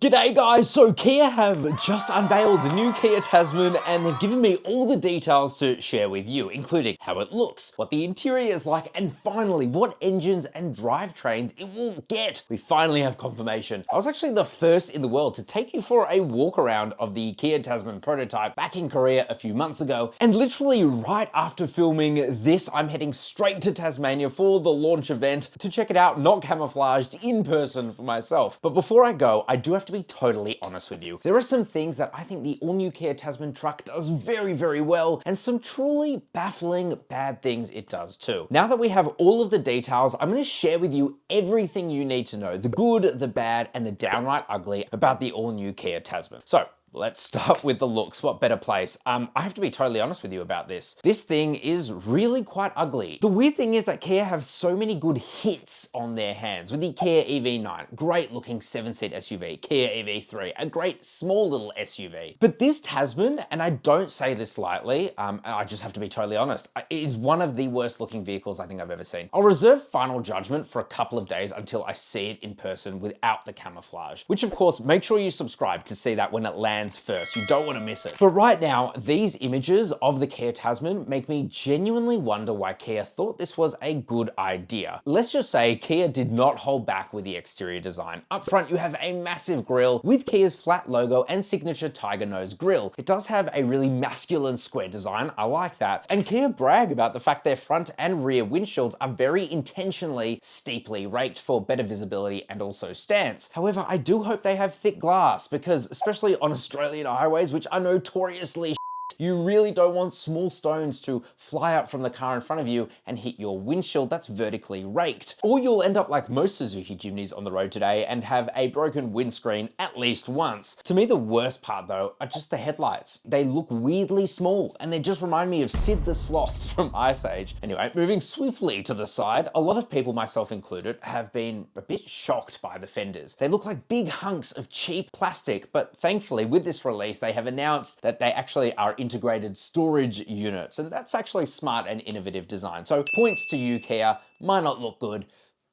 G'day guys, so Kia have just unveiled the new Kia Tasman and they've given me all the details to share with you, including how it looks, what the interior is like, and finally what engines and drivetrains it will get. We finally have confirmation. I was actually the first in the world to take you for a walk around of the Kia Tasman prototype back in Korea a few months ago, and literally right after filming this, I'm heading straight to Tasmania for the launch event to check it out, not camouflaged, in person for myself. But before I go, I do have to be totally honest with you. There are some things that I think the all-new Kia Tasman truck does very, very well, and some truly baffling bad things it does too. Now that we have all of the details, I'm going to share with you everything you need to know, the good, the bad, and the downright ugly about the all-new Kia Tasman. So, let's start with the looks. What better place? I have to be totally honest with you about this. This thing is really quite ugly. The weird thing is that Kia have so many good hits on their hands with the Kia EV9, great looking 7-seat SUV, Kia EV3, a great small little SUV. But this Tasman, and I don't say this lightly, I just have to be totally honest, it is one of the worst looking vehicles I think I've ever seen. I'll reserve final judgment for a couple of days until I see it in person without the camouflage, which of course, make sure you subscribe to see that when it lands first. You don't want to miss it. But right now, these images of the Kia Tasman make me genuinely wonder why Kia thought this was a good idea. Let's just say Kia did not hold back with the exterior design. Up front, you have a massive grille with Kia's flat logo and signature tiger nose grille. It does have a really masculine square design. I like that. And Kia brag about the fact their front and rear windshields are very intentionally steeply raked for better visibility and also stance. However, I do hope they have thick glass because, especially on Australian highways, which are notoriously you really don't want small stones to fly up from the car in front of you and hit your windshield that's vertically raked. Or you'll end up like most Suzuki Jimnys on the road today and have a broken windscreen at least once. To me, the worst part though are just the headlights. They look weirdly small and they just remind me of Sid the Sloth from Ice Age. Anyway, moving swiftly to the side, a lot of people, myself included, have been a bit shocked by the fenders. They look like big hunks of cheap plastic, but thankfully with this release, they have announced that they actually are integrated storage units, and that's actually smart and innovative design. So points to you, Kia. Might not look good,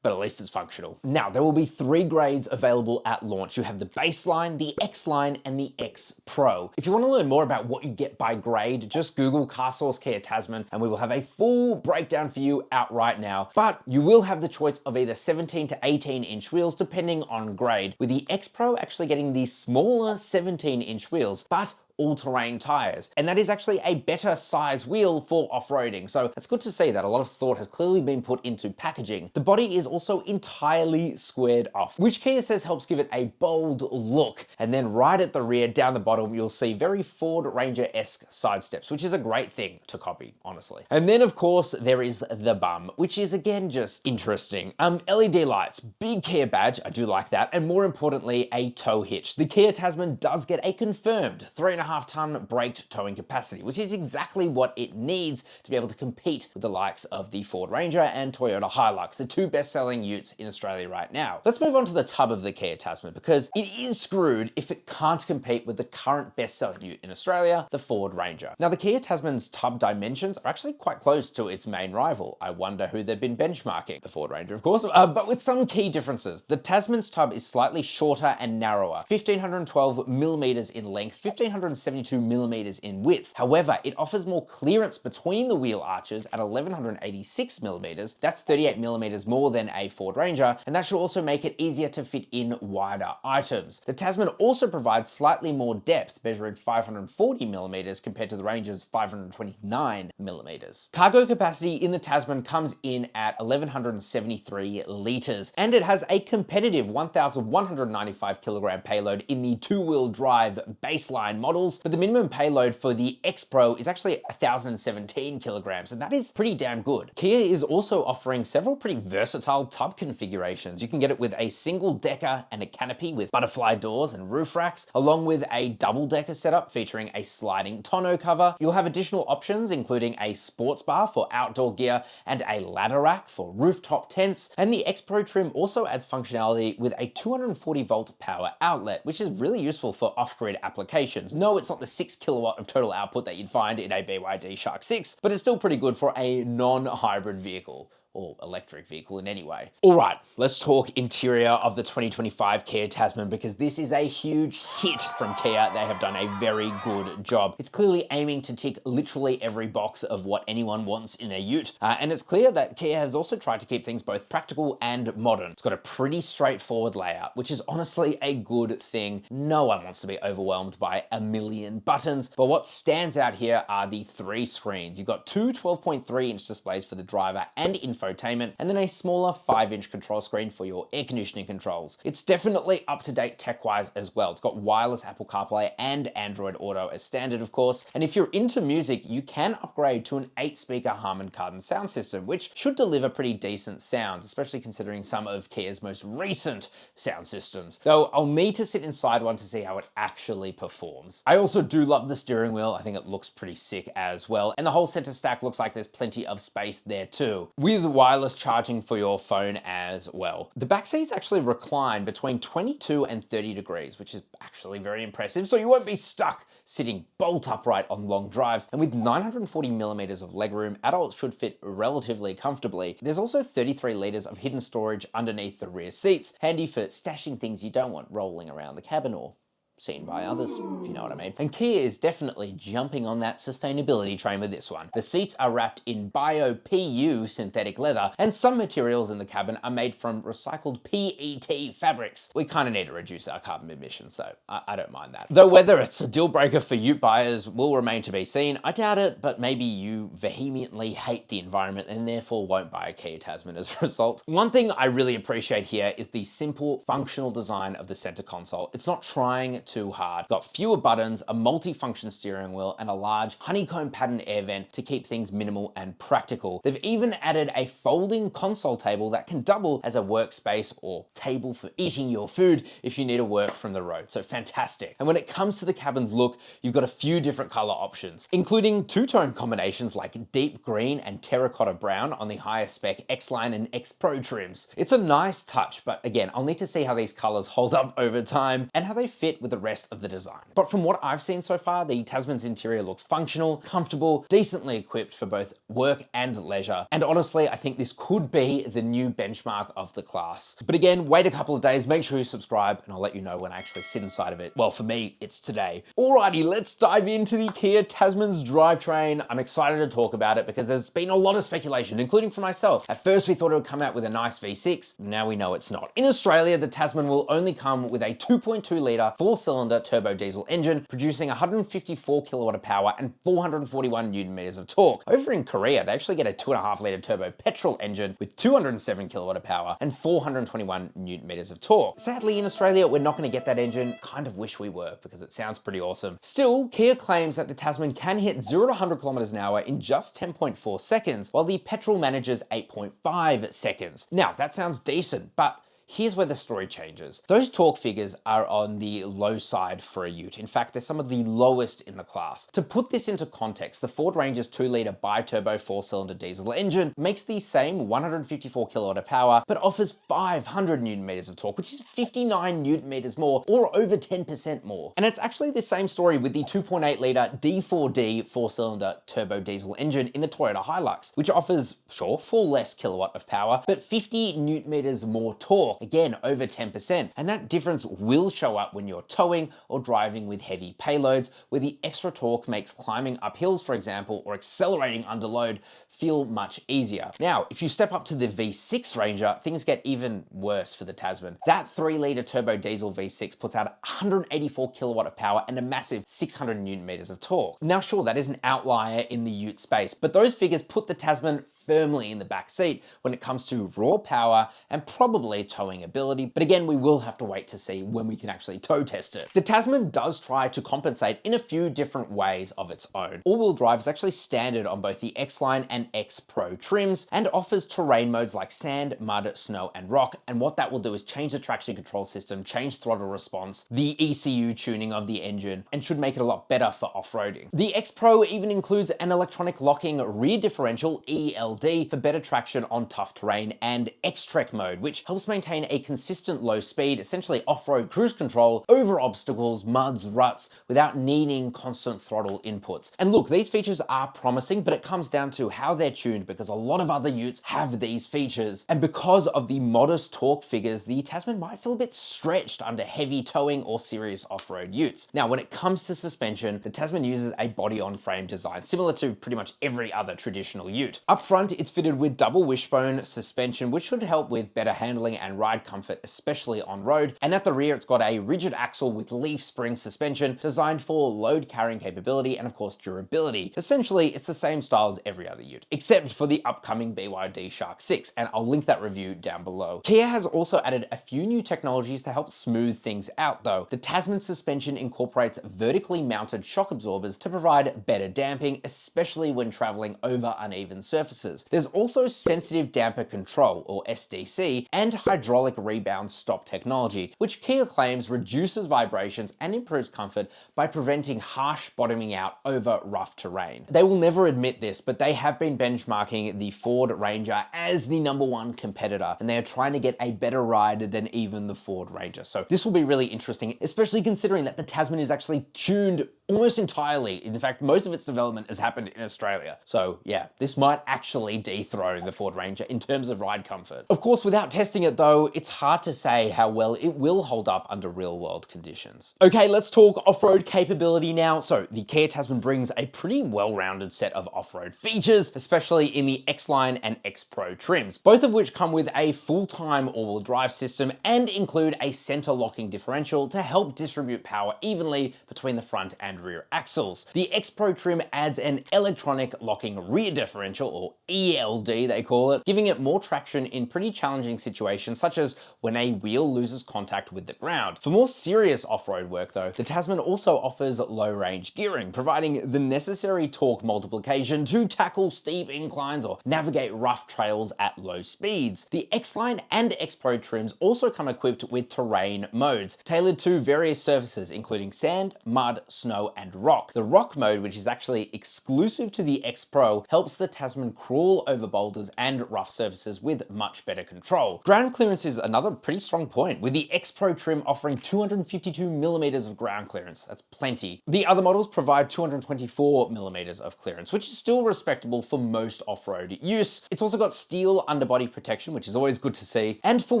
but at least it's functional. Now, there will be 3 grades available at launch. You have the base line, the X line, and the X Pro. If you want to learn more about what you get by grade, just Google CarSauce Kia Tasman, and we will have a full breakdown for you out right now. But you will have the choice of either 17 to 18-inch wheels, depending on grade, with the X Pro actually getting the smaller 17-inch wheels, but all-terrain tires. And that is actually a better size wheel for off-roading. So it's good to see that a lot of thought has clearly been put into packaging. The body is also entirely squared off, which Kia says helps give it a bold look. And then right at the rear, down the bottom, you'll see very Ford Ranger-esque side steps, which is a great thing to copy, honestly. And then of course, there is the bum, which is again, just interesting. LED lights, big Kia badge, I do like that. And more importantly, a tow hitch. The Kia Tasman does get a confirmed 3.5-ton braked towing capacity, which is exactly what it needs to be able to compete with the likes of the Ford Ranger and Toyota HiLux, the 2 best-selling utes in Australia right now. Let's move on to the tub of the Kia Tasman, because it is screwed if it can't compete with the current best-selling ute in Australia, the Ford Ranger. Now, the Kia Tasman's tub dimensions are actually quite close to its main rival. I wonder who they've been benchmarking. The Ford Ranger, of course, but with some key differences. The Tasman's tub is slightly shorter and narrower, 1,512 millimeters in length, 1,572 millimeters in width. However, it offers more clearance between the wheel arches at 1,186 millimeters. That's 38 millimeters more than a Ford Ranger, and that should also make it easier to fit in wider items. The Tasman also provides slightly more depth, measuring 540 millimeters compared to the Ranger's 529 millimeters. Cargo capacity in the Tasman comes in at 1,173 liters, and it has a competitive 1,195 kilogram payload in the 2-wheel drive baseline models, but the minimum payload for the X Pro is actually 1,017 kilograms, and that is pretty damn good. Kia is also offering several pretty versatile tub configurations. You can get it with a single decker and a canopy with butterfly doors and roof racks, along with a double decker setup featuring a sliding tonneau cover. You'll have additional options, including a sports bar for outdoor gear and a ladder rack for rooftop tents. And the X Pro trim also adds functionality with a 240 volt power outlet, which is really useful for off-grid applications. No, it's not the 6 kilowatt of total output that you'd find in a BYD Shark 6, but it's still pretty good for a non-hybrid vehicle. or electric vehicle in any way. All right, let's talk interior of the 2025 Kia Tasman, because this is a huge hit from Kia. They have done a very good job. It's clearly aiming to tick literally every box of what anyone wants in a ute. And it's clear that Kia has also tried to keep things both practical and modern. It's got a pretty straightforward layout, which is honestly a good thing. No one wants to be overwhelmed by a million buttons, but what stands out here are the 3 screens. You've got two 12.3-inch displays for the driver and infotainment, and then a smaller 5-inch control screen for your air conditioning controls. It's definitely up-to-date tech-wise as well. It's got wireless Apple CarPlay and Android Auto as standard, of course, and if you're into music, you can upgrade to an 8-speaker Harman Kardon sound system, which should deliver pretty decent sounds, especially considering some of Kia's most recent sound systems. Though I'll need to sit inside one to see how it actually performs. I also do love the steering wheel. I think it looks pretty sick as well, and the whole center stack looks like there's plenty of space there too, with wireless charging for your phone as well. The back seats actually recline between 22 and 30 degrees, which is actually very impressive, so you won't be stuck sitting bolt upright on long drives. And with 940 millimeters of legroom, adults should fit relatively comfortably. There's also 33 liters of hidden storage underneath the rear seats, handy for stashing things you don't want rolling around the cabin or seen by others, if you know what I mean. And Kia is definitely jumping on that sustainability train with this one. The seats are wrapped in bio-PU synthetic leather, and some materials in the cabin are made from recycled PET fabrics. We kind of need to reduce our carbon emissions, so I don't mind that. Though whether it's a deal breaker for ute buyers will remain to be seen. I doubt it, but maybe you vehemently hate the environment and therefore won't buy a Kia Tasman as a result. One thing I really appreciate here is the simple, functional design of the center console. It's not trying too hard. Got fewer buttons, a multi-function steering wheel, and a large honeycomb pattern air vent to keep things minimal and practical. They've even added a folding console table that can double as a workspace or table for eating your food if you need to work from the road. So fantastic. And when it comes to the cabin's look, you've got a few different color options, including two-tone combinations like deep green and terracotta brown on the higher spec X-Line and X-Pro trims. It's a nice touch, but again, I'll need to see how these colors hold up over time and how they fit with the rest of the design. But from what I've seen so far, the Tasman's interior looks functional, comfortable, decently equipped for both work and leisure. And honestly, I think this could be the new benchmark of the class. But again, wait a couple of days, make sure you subscribe, and I'll let you know when I actually sit inside of it. Well, for me, it's today. Alrighty, let's dive into the Kia Tasman's drivetrain. I'm excited to talk about it because there's been a lot of speculation, including for myself. At first, we thought it would come out with a nice V6. Now we know it's not. In Australia, the Tasman will only come with a 2.2 litre 4-cylinder turbo diesel engine, producing 154 kilowatt of power and 441 newton meters of torque. Over in Korea, they actually get a 2.5 litre turbo petrol engine with 207 kilowatt of power and 421 newton meters of torque. Sadly, in Australia, we're not going to get that engine. Kind of wish we were, because it sounds pretty awesome. Still, Kia claims that the Tasman can hit 0 to 100 kilometers an hour in just 10.4 seconds, while the petrol manages 8.5 seconds. Now, that sounds decent, but here's where the story changes. Those torque figures are on the low side for a ute. In fact, they're some of the lowest in the class. To put this into context, the Ford Ranger's 2-litre bi-turbo 4-cylinder diesel engine makes the same 154 kilowatt of power, but offers 500 newton meters of torque, which is 59 newton meters more, or over 10% more. And it's actually the same story with the 2.8-litre D4D 4-cylinder turbo diesel engine in the Toyota HiLux, which offers, sure, 4 less kilowatt of power, but 50 newton meters more torque. Again, over 10%. And that difference will show up when you're towing or driving with heavy payloads, where the extra torque makes climbing up hills, for example, or accelerating under load feel much easier. Now, if you step up to the V6 Ranger, things get even worse for the Tasman. That 3-litre turbo diesel V6 puts out 184 kilowatt of power and a massive 600 newton meters of torque. Now, sure, that is an outlier in the ute space, but those figures put the Tasman firmly in the back seat when it comes to raw power and probably towing ability. But again, we will have to wait to see when we can actually tow test it. The Tasman does try to compensate in a few different ways of its own. All-wheel drive is actually standard on both the X-Line and X-Pro trims and offers terrain modes like sand, mud, snow, and rock. And what that will do is change the traction control system, change throttle response, the ECU tuning of the engine, and should make it a lot better for off-roading. The X-Pro even includes an electronic locking rear differential, ELD, for better traction on tough terrain, and X-Trek mode, which helps maintain maintain a consistent low speed, essentially off-road cruise control over obstacles, muds, ruts, without needing constant throttle inputs. And look, these features are promising, but it comes down to how they're tuned, because a lot of other utes have these features. And because of the modest torque figures, the Tasman might feel a bit stretched under heavy towing or serious off-road utes. Now, when it comes to suspension, the Tasman uses a body-on-frame design, similar to pretty much every other traditional ute. Up front, it's fitted with double wishbone suspension, which should help with better handling and ride comfort, especially on road. And at the rear, it's got a rigid axle with leaf spring suspension designed for load carrying capability and of course durability. Essentially, it's the same style as every other ute, except for the upcoming BYD Shark 6, and I'll link that review down below. Kia has also added a few new technologies to help smooth things out though. The Tasman suspension incorporates vertically mounted shock absorbers to provide better damping, especially when traveling over uneven surfaces. There's also sensitive damper control, or SDC, and hydraulic rebound stop technology, which Kia claims reduces vibrations and improves comfort by preventing harsh bottoming out over rough terrain. They will never admit this, but they have been benchmarking the Ford Ranger as the #1 competitor, and they are trying to get a better ride than even the Ford Ranger. So this will be really interesting, especially considering that the Tasman is actually tuned almost entirely. In fact, most of its development has happened in Australia. So yeah, this might actually dethrone the Ford Ranger in terms of ride comfort. Of course, without testing it though, it's hard to say how well it will hold up under real world conditions. Okay, let's talk off-road capability now. So the Kia Tasman brings a pretty well-rounded set of off-road features, especially in the X-Line and X-Pro trims, both of which come with a full-time all-wheel drive system and include a center locking differential to help distribute power evenly between the front and rear axles. The X-Pro trim adds an electronic locking rear differential, or ELD they call it, giving it more traction in pretty challenging situations such as when a wheel loses contact with the ground. For more serious off-road work though, the Tasman also offers low-range gearing, providing the necessary torque multiplication to tackle steep inclines or navigate rough trails at low speeds. The X-Line and X-Pro trims also come equipped with terrain modes, tailored to various surfaces including sand, mud, snow, and rock. The rock mode, which is actually exclusive to the X-Pro, helps the Tasman crawl over boulders and rough surfaces with much better control. Ground clearance is another pretty strong point, with the X-Pro trim offering 252mm of ground clearance. That's plenty. The other models provide 224mm of clearance, which is still respectable for most off-road use. It's also got steel underbody protection, which is always good to see. And for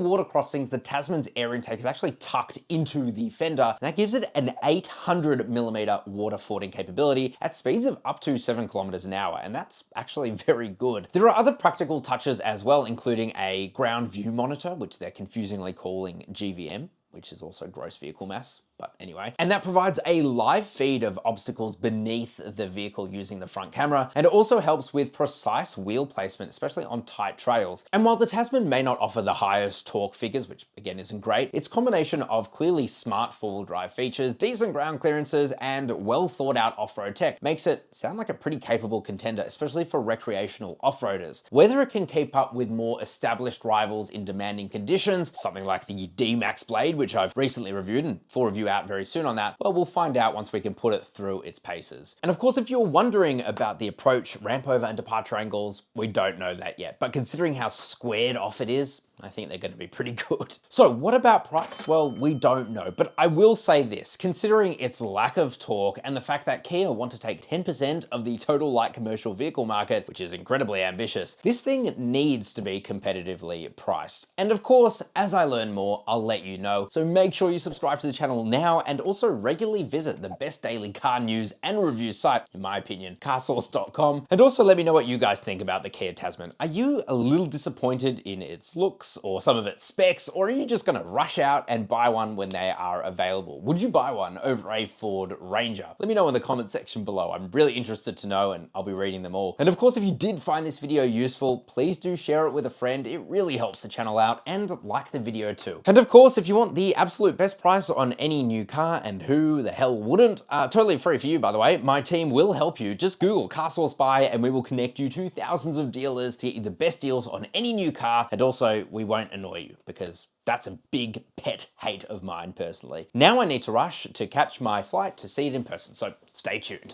water crossings, the Tasman's air intake is actually tucked into the fender, and that gives it an 800mm water fording capability at speeds of up to 7 kilometers an hour, and that's actually very good. There are other practical touches as well, including a ground view monitor, which they're confusingly calling GVM, which is also gross vehicle mass. But anyway, and that provides a live feed of obstacles beneath the vehicle using the front camera, and it also helps with precise wheel placement, especially on tight trails. And while the Tasman may not offer the highest torque figures, which again isn't great, its combination of clearly smart four-wheel drive features, decent ground clearances, and well thought out off-road tech makes it sound like a pretty capable contender, especially for recreational off-roaders. Whether it can keep up with more established rivals in demanding conditions, something like the D-Max blade, which I've recently reviewed, and full review out very soon on that, well, we'll find out once we can put it through its paces. And of course, if you're wondering about the approach, ramp over and departure angles, we don't know that yet. But considering how squared off it is, I think they're going to be pretty good. So what about price? Well, we don't know, but I will say this, considering its lack of torque and the fact that Kia want to take 10% of the total light commercial vehicle market, which is incredibly ambitious, this thing needs to be competitively priced. And of course, as I learn more, I'll let you know. So make sure you subscribe to the channel now and also regularly visit the best daily car news and review site, in my opinion, CarSauce.com. And also let me know what you guys think about the Kia Tasman. Are you a little disappointed in its looks or some of its specs, or are you just gonna rush out and buy one when they are available? Would you buy one over a Ford Ranger? Let me know in the comment section below. I'm really interested to know, and I'll be reading them all. And of course, if you did find this video useful, please do share it with a friend. It really helps the channel out, and like the video too. And of course, if you want the absolute best price on any new car, and who the hell wouldn't, totally free for you, by the way, my team will help you. Just Google CarSauce Buy and we will connect you to thousands of dealers to get you the best deals on any new car. And also, we won't annoy you, because that's a big pet hate of mine personally. Now I need to rush to catch my flight to see it in person, so stay tuned.